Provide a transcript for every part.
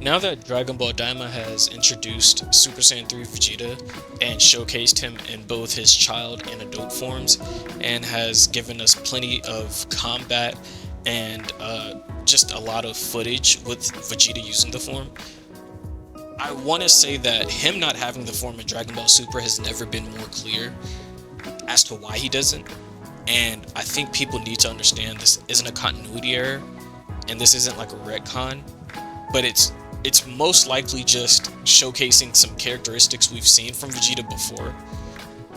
Now that Dragon Ball Daima has introduced Super Saiyan 3 Vegeta and showcased him in both his child and adult forms, and has given us plenty of combat and just a lot of footage with Vegeta using the form, I want to say that him not having the form in Dragon Ball Super has never been more clear as to why he doesn't. And I think people need to understand this isn't a continuity error, and this isn't like a retcon, but it's most likely just showcasing some characteristics we've seen from Vegeta before.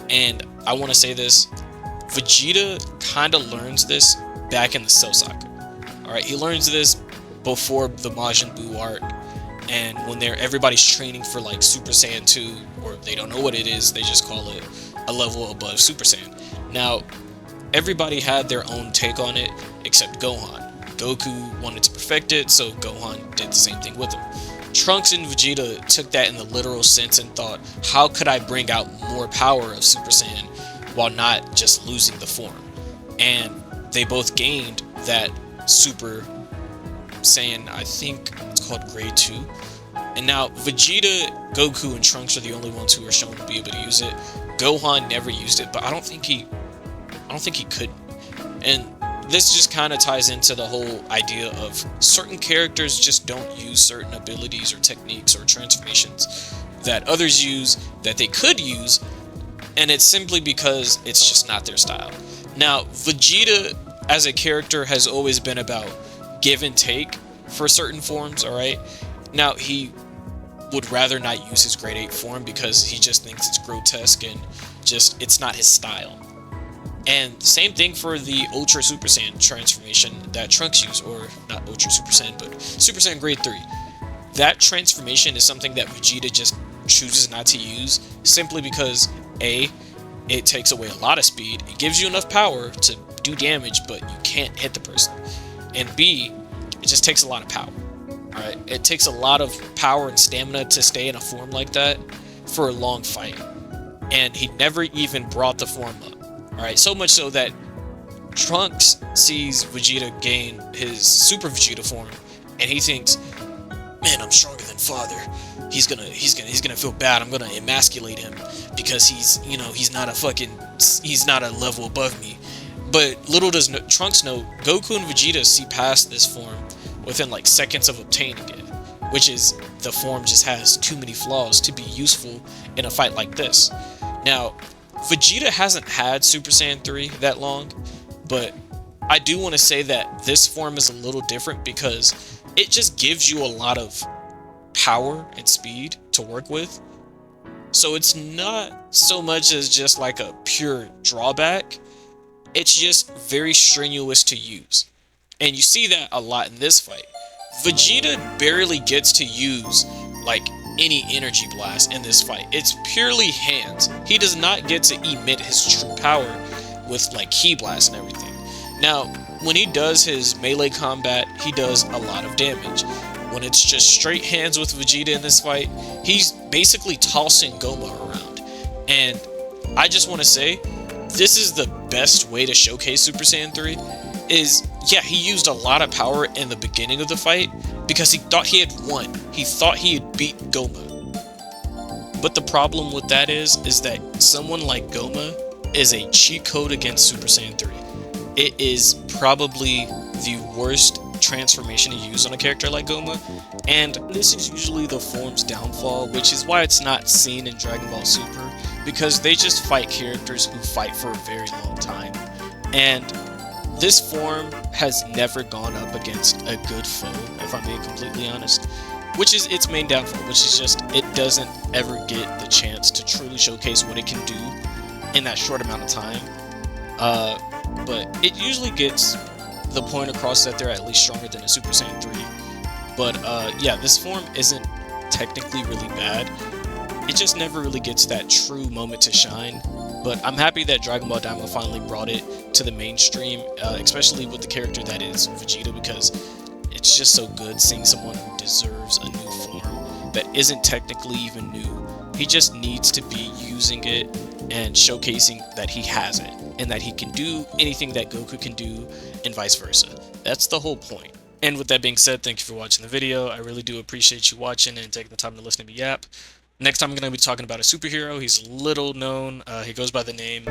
And I want to say this, Vegeta kind of learns this back in the Cell Saga. Alright, he learns this before the Majin Buu arc, and when everybody's training for like Super Saiyan 2, or they don't know what it is, they just call it a level above Super Saiyan. Now, everybody had their own take on it, except Gohan. Goku wanted to perfect it, so Gohan did the same thing with him. Trunks and Vegeta took that in the literal sense and thought, how could I bring out more power of Super Saiyan while not just losing the form? And they both gained that Super Saiyan, I think it's called Grade 2. And now Vegeta, Goku, and Trunks are the only ones who are shown to be able to use it. Gohan never used it, but I don't think he could. And this just kind of ties into the whole idea of certain characters just don't use certain abilities or techniques or transformations that others use that they could use, and it's simply because it's just not their style. Now, Vegeta as a character has always been about give and take for certain forms, alright? Now, he would rather not use his grade 8 form because he just thinks it's grotesque and just it's not his style. And same thing for the Ultra Super Saiyan transformation that Trunks used, or not Ultra Super Saiyan, but Super Saiyan Grade 3. That transformation is something that Vegeta just chooses not to use, simply because A, it takes away a lot of speed, it gives you enough power to do damage, but you can't hit the person. And B, it just takes a lot of power. Alright, it takes a lot of power and stamina to stay in a form like that for a long fight. And he never even brought the form up. Alright, so much so that Trunks sees Vegeta gain his Super Vegeta form, and he thinks, man, I'm stronger than father. He's gonna feel bad. I'm gonna emasculate him because he's not a level above me. But little does Trunks know, Goku and Vegeta see past this form within like seconds of obtaining it, which is the form just has too many flaws to be useful in a fight like this. Now, Vegeta hasn't had Super Saiyan 3 that long, but I do want to say that this form is a little different because it just gives you a lot of power and speed to work with. So it's not so much as just like a pure drawback, it's just very strenuous to use. And you see that a lot in this fight. Vegeta barely gets to use like any energy blast in this fight. It's purely hands. He does not get to emit his true power with like ki blast and everything. Now, when he does his melee combat, he does a lot of damage. When it's just straight hands with Vegeta in this fight, he's basically tossing Goma around. And I just want to say, this is the best way to showcase Super Saiyan 3, is, yeah, he used a lot of power in the beginning of the fight because he thought he had won. He thought he had beat Goma. But the problem with that is that someone like Goma is a cheat code against Super Saiyan 3. It is probably the worst transformation to use on a character like Goma, and this is usually the form's downfall, which is why it's not seen in Dragon Ball Super, because they just fight characters who fight for a very long time. And this form has never gone up against a good foe, if I'm being completely honest, which is its main downfall, which is just it doesn't ever get the chance to truly showcase what it can do in that short amount of time. But it usually gets the point across that they're at least stronger than a Super Saiyan 3. But yeah, this form isn't technically really bad. It just never really gets that true moment to shine. But I'm happy that Dragon Ball Daima finally brought it to the mainstream, especially with the character that is Vegeta, because it's just so good seeing someone who deserves a new form that isn't technically even new. He just needs to be using it and showcasing that he has it, and that he can do anything that Goku can do, and vice versa. That's the whole point. And with that being said, thank you for watching the video. I really do appreciate you watching and taking the time to listen to me yap. Next time I'm going to be talking about a superhero. He's little known. He goes by the name